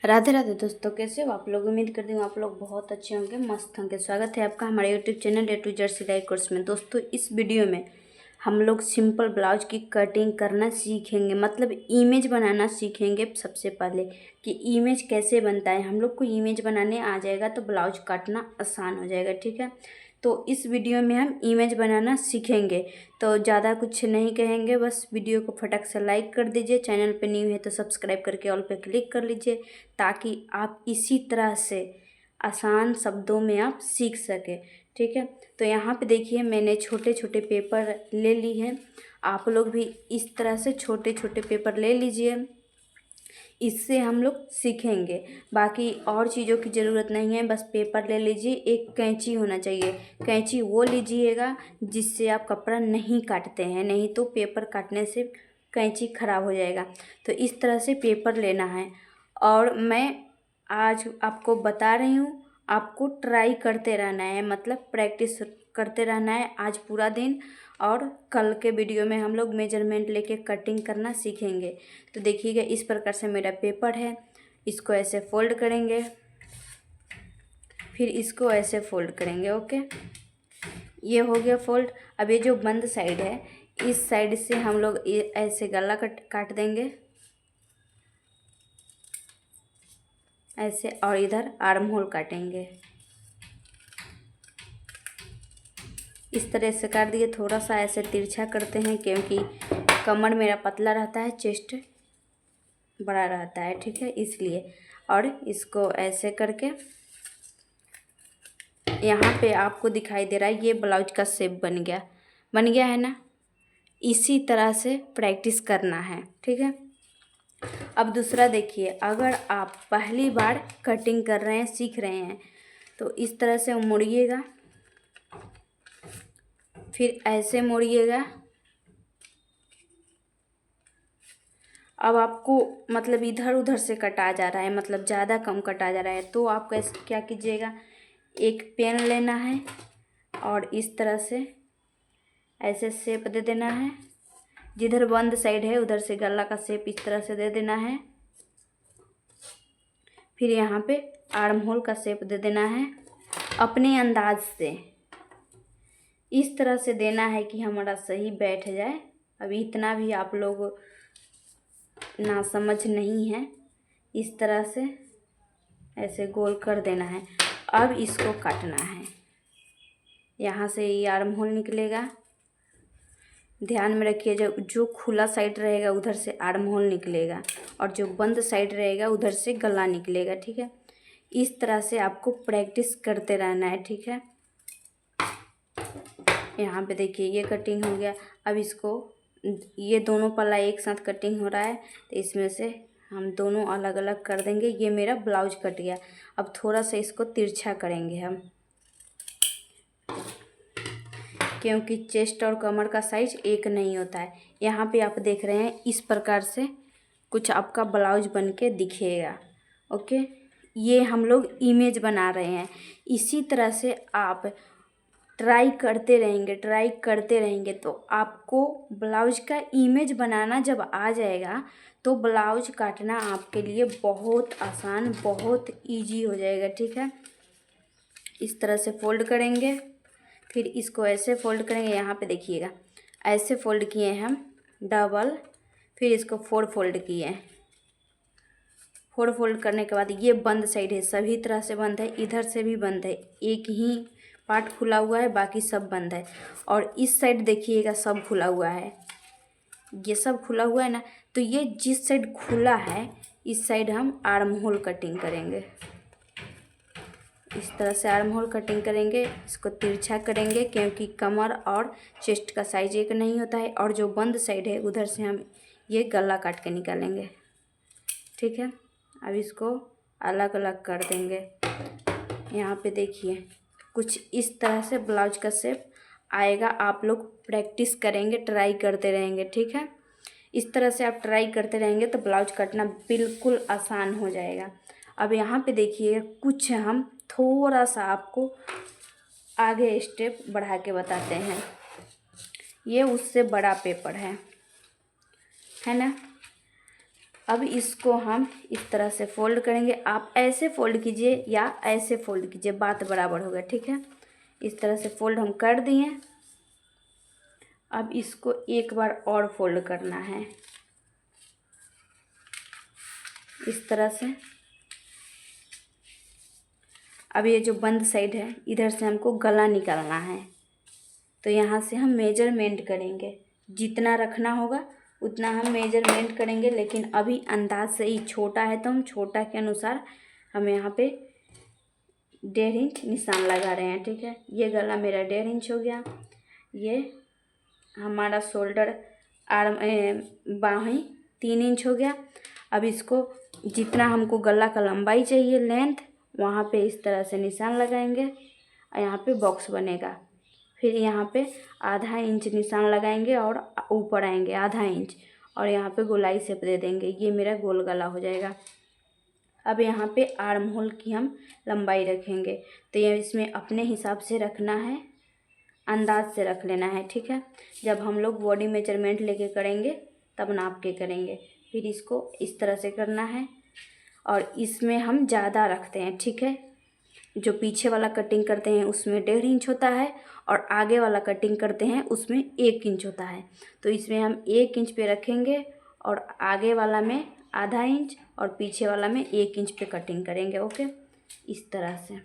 राधे राधे दोस्तों, कैसे हो आप लोग। उम्मीद करती हूँ आप लोग बहुत अच्छे होंगे, मस्त होंगे। स्वागत है आपका हमारे YouTube channel A to Z सिलाई कोर्स में। दोस्तों, इस वीडियो में हम लोग सिंपल ब्लाउज की कटिंग करना सीखेंगे, मतलब इमेज बनाना सीखेंगे। सबसे पहले कि इमेज कैसे बनता है, हम लोग को इमेज बनाने आ जाएगा तो ब्लाउज काटना आसान हो जाएगा। ठीक है, तो इस वीडियो में हम इमेज बनाना सीखेंगे। तो ज़्यादा कुछ नहीं कहेंगे, बस वीडियो को फटक से लाइक कर दीजिए। चैनल पे न्यू है तो सब्सक्राइब करके ऑल पे क्लिक कर लीजिए, ताकि आप इसी तरह से आसान शब्दों में आप सीख सकें। ठीक है, तो यहाँ पे देखिए मैंने छोटे छोटे पेपर ले ली है। आप लोग भी इस तरह से छोटे छोटे पेपर ले लीजिए, इससे हम लोग सीखेंगे। बाकी और चीज़ों की ज़रूरत नहीं है, बस पेपर ले लीजिए, एक कैंची होना चाहिए। कैंची वो लीजिएगा जिससे आप कपड़ा नहीं काटते हैं, नहीं तो पेपर काटने से कैंची ख़राब हो जाएगा। तो इस तरह से पेपर लेना है और मैं आज आपको बता रही हूँ, आपको ट्राई करते रहना है, मतलब प्रैक्टिस करते रहना है आज पूरा दिन। और कल के वीडियो में हम लोग मेजरमेंट लेके कटिंग करना सीखेंगे। तो देखिएगा, इस प्रकार से मेरा पेपर है, इसको ऐसे फोल्ड करेंगे, फिर इसको ऐसे फोल्ड करेंगे। ओके, ये हो गया फोल्ड। अब ये जो बंद साइड है, इस साइड से हम लोग ऐसे गला काट देंगे ऐसे, और इधर आर्म होल काटेंगे इस तरह से काट दिए। थोड़ा सा ऐसे तिरछा करते हैं क्योंकि कमर मेरा पतला रहता है, चेस्ट बड़ा रहता है। ठीक है, इसलिए। और इसको ऐसे करके यहाँ पे आपको दिखाई दे रहा है, ये ब्लाउज का शेप बन गया है ना। इसी तरह से प्रैक्टिस करना है। ठीक है, अब दूसरा देखिए, अगर आप पहली बार कटिंग कर रहे हैं, सीख रहे हैं, तो इस तरह से मोड़िएगा, फिर ऐसे मोड़िएगा। अब आपको मतलब इधर उधर से कटा जा रहा है, मतलब ज़्यादा कम कटा जा रहा है, तो आप कैसे क्या कीजिएगा, एक पेन लेना है और इस तरह से ऐसे शेप दे देना है। जिधर बंद साइड है उधर से गला का शेप इस तरह से दे देना है। फिर यहाँ पे आर्म होल का शेप दे देना है अपने अंदाज से। इस तरह से देना है कि हमारा सही बैठ जाए। अभी इतना भी आप लोग ना समझ नहीं है, इस तरह से ऐसे गोल कर देना है। अब इसको काटना है, यहाँ से ये आर्म होल निकलेगा। ध्यान में रखिए, जो खुला साइड रहेगा उधर से आर्म होल निकलेगा और जो बंद साइड रहेगा उधर से गला निकलेगा। ठीक है, इस तरह से आपको प्रैक्टिस करते रहना है। ठीक है, यहाँ पे देखिए ये कटिंग हो गया। अब इसको, ये दोनों पल्ला एक साथ कटिंग हो रहा है, तो इसमें से हम दोनों अलग अलग कर देंगे। ये मेरा ब्लाउज कट गया। अब थोड़ा सा इसको तिरछा करेंगे हम, क्योंकि चेस्ट और कमर का साइज एक नहीं होता है। यहाँ पे आप देख रहे हैं, इस प्रकार से कुछ आपका ब्लाउज बन के दिखेगा। ओके, ये हम लोग इमेज बना रहे हैं। इसी तरह से आप ट्राई करते रहेंगे तो आपको ब्लाउज का इमेज बनाना जब आ जाएगा तो ब्लाउज काटना आपके लिए बहुत आसान, बहुत इजी हो जाएगा। ठीक है, इस तरह से फोल्ड करेंगे, फिर इसको ऐसे फोल्ड करेंगे। यहाँ पे देखिएगा, ऐसे फोल्ड किए हम डबल, फिर इसको 4 फोल्ड किए। 4 फोल्ड करने के बाद ये बंद साइड है, सभी तरह से बंद है, इधर से भी बंद है, एक ही पार्ट खुला हुआ है, बाकी सब बंद है। और इस साइड देखिएगा सब खुला हुआ है, ये सब खुला हुआ है ना। तो ये जिस साइड खुला है इस साइड हम आर्म होल कटिंग करेंगे। इस तरह से आर्म होल कटिंग करेंगे, इसको तिरछा करेंगे क्योंकि कमर और चेस्ट का साइज एक नहीं होता है। और जो बंद साइड है उधर से हम ये गला काट के निकालेंगे। ठीक है, अब इसको अलग अलग कर देंगे। यहाँ पे देखिए कुछ इस तरह से ब्लाउज का शेप आएगा। आप लोग प्रैक्टिस करेंगे, ट्राई करते रहेंगे। ठीक है, इस तरह से आप ट्राई करते रहेंगे तो ब्लाउज कटना बिल्कुल आसान हो जाएगा। अब यहाँ पे देखिए, कुछ हम थोड़ा सा आपको आगे स्टेप बढ़ा के बताते हैं। ये उससे बड़ा पेपर है ना। अब इसको हम इस तरह से फोल्ड करेंगे। आप ऐसे फोल्ड कीजिए या ऐसे फोल्ड कीजिए, बात बराबर होगा, ठीक है। इस तरह से फोल्ड हम कर दिए। अब इसको एक बार और फोल्ड करना है इस तरह से। अब ये जो बंद साइड है इधर से हमको गला निकालना है, तो यहाँ से हम मेजरमेंट करेंगे। जितना रखना होगा उतना हम मेजरमेंट करेंगे, लेकिन अभी अंदाज से ही छोटा है तो हम छोटा के अनुसार हम यहाँ पे 1.5 इंच निशान लगा रहे हैं, ठीक है। ये गला मेरा 1.5 इंच हो गया। ये हमारा शोल्डर आर्म बाहें 3 इंच हो गया। अब इसको जितना हमको गला का लंबाई चाहिए लेंथ, वहाँ पे इस तरह से निशान लगाएंगे और यहाँ पे बॉक्स बनेगा। फिर यहाँ पे आधा इंच निशान लगाएंगे और ऊपर आएंगे आधा इंच, और यहाँ पे गोलाई शेप दे देंगे। ये मेरा गोल गला हो जाएगा। अब यहाँ पे आर्म होल की हम लंबाई रखेंगे, तो ये इसमें अपने हिसाब से रखना है, अंदाज से रख लेना है, ठीक है। जब हम लोग बॉडी मेजरमेंट लेके करेंगे तब नाप के करेंगे। फिर इसको इस तरह से करना है और इसमें हम ज़्यादा रखते हैं, ठीक है। जो पीछे वाला कटिंग करते हैं उसमें 1.5 इंच होता है और आगे वाला कटिंग करते हैं उसमें 1 इंच होता है। तो इसमें हम 1 इंच पे रखेंगे और आगे वाला में आधा इंच और पीछे वाला में 1 इंच पे कटिंग करेंगे, ओके, इस तरह से।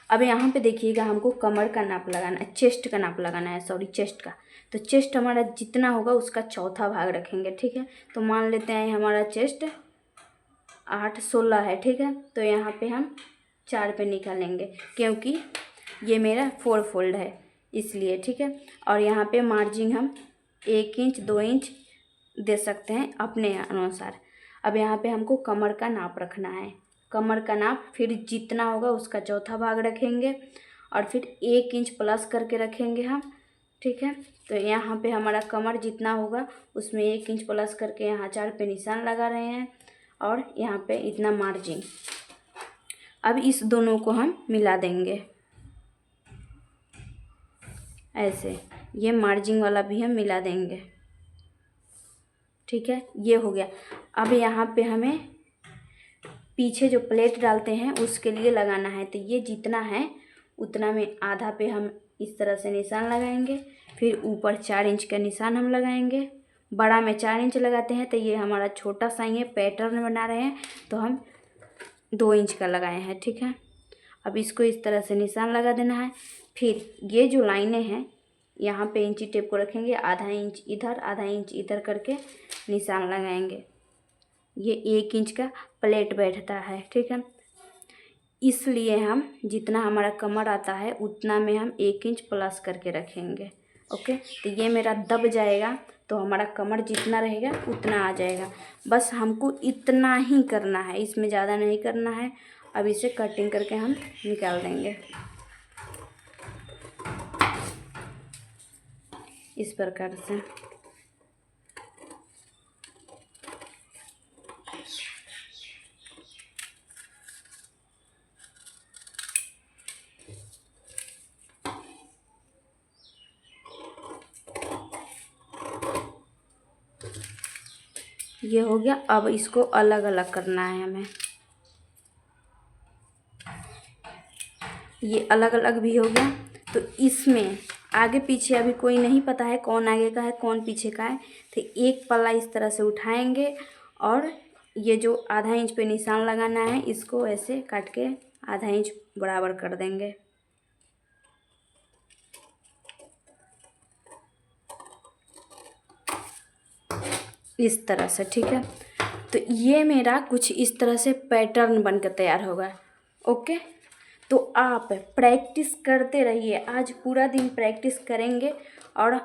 अब यहाँ पे देखिएगा हमको कमर का नाप लगाना है, चेस्ट का नाप लगाना है, सॉरी चेस्ट का। तो चेस्ट हमारा जितना होगा उसका चौथा भाग रखेंगे, ठीक है। तो मान लेते हैं हमारा चेस्ट 8/16 है, ठीक है। तो यहाँ पे हम 4 पे निकालेंगे क्योंकि ये मेरा 4 फोल्ड है इसलिए, ठीक है। और यहाँ पे मार्जिन हम 1 इंच 2 इंच दे सकते हैं अपने अनुसार। अब यहाँ पे हमको कमर का नाप रखना है। कमर का नाप फिर जितना होगा उसका चौथा भाग रखेंगे और फिर 1 इंच प्लस करके रखेंगे हम, ठीक है। तो यहाँ पे हमारा कमर जितना होगा उसमें 1 इंच प्लस करके यहाँ 4 पे निशान लगा रहे हैं और यहाँ पे इतना मार्जिन। अब इस दोनों को हम मिला देंगे ऐसे, ये मार्जिन वाला भी हम मिला देंगे, ठीक है। ये हो गया। अब यहाँ पे हमें पीछे जो प्लेट डालते हैं उसके लिए लगाना है, तो ये जितना है उतना में आधा पे हम इस तरह से निशान लगाएंगे। फिर ऊपर 4 इंच का निशान हम लगाएंगे। बड़ा में 4 इंच लगाते हैं, तो ये हमारा छोटा सा ये पैटर्न बना रहे हैं तो हम 2 इंच का लगाए हैं, ठीक है। अब इसको इस तरह से निशान लगा देना है। फिर ये जो लाइनें हैं यहाँ पे इंची टेप को रखेंगे, आधा इंच इधर आधा इंच इधर करके निशान लगाएंगे। ये 1 इंच का प्लेट बैठता है, ठीक है। इसलिए हम जितना हमारा कमर आता है उतना में हम 1 इंच प्लस करके रखेंगे, ओके। तो ये मेरा दब जाएगा तो हमारा कमर जितना रहेगा उतना आ जाएगा। बस हमको इतना ही करना है, इसमें ज़्यादा नहीं करना है। अब इसे कटिंग करके हम निकाल देंगे इस प्रकार से। ये हो गया। अब इसको अलग अलग करना है हमें। ये अलग अलग भी हो गया। तो इसमें आगे पीछे अभी कोई नहीं पता है कौन आगे का है कौन पीछे का है, तो एक पल्ला इस तरह से उठाएंगे और ये जो आधा इंच पे निशान लगाना है इसको ऐसे काट के आधा इंच बराबर कर देंगे, इस तरह से, ठीक है। तो ये मेरा कुछ इस तरह से पैटर्न बनकर तैयार होगा, ओके। तो आप प्रैक्टिस करते रहिए, आज पूरा दिन प्रैक्टिस करेंगे और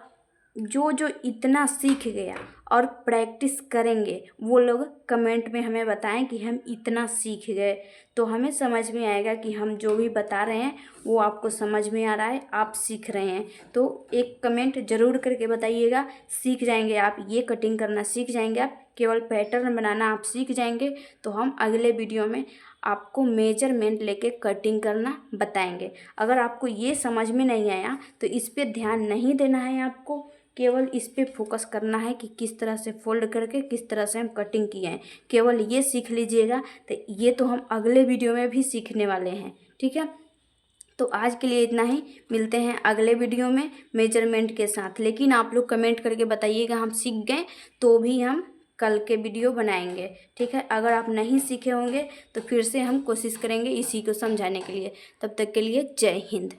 जो जो इतना सीख गया और प्रैक्टिस करेंगे वो लोग कमेंट में हमें बताएं कि हम इतना सीख गए, तो हमें समझ में आएगा कि हम जो भी बता रहे हैं वो आपको समझ में आ रहा है, आप सीख रहे हैं। तो एक कमेंट ज़रूर करके बताइएगा। सीख जाएंगे आप, ये कटिंग करना सीख जाएंगे आप, केवल पैटर्न बनाना आप सीख जाएंगे। तो हम अगले वीडियो में आपको मेजरमेंट लेके कटिंग करना बताएंगे। अगर आपको ये समझ में नहीं आया तो इस पे ध्यान नहीं देना है आपको, केवल इस पे फोकस करना है कि किस तरह से फोल्ड करके किस तरह से हम कटिंग किए हैं, केवल ये सीख लीजिएगा। तो ये तो हम अगले वीडियो में भी सीखने वाले हैं, ठीक है। तो आज के लिए इतना ही, मिलते हैं अगले वीडियो में मेजरमेंट के साथ। लेकिन आप लोग कमेंट करके बताइएगा, हम सीख गए तो भी हम कल के वीडियो बनाएंगे, ठीक है। अगर आप नहीं सीखे होंगे तो फिर से हम कोशिश करेंगे इसी को समझाने के लिए। तब तक के लिए जय हिंद।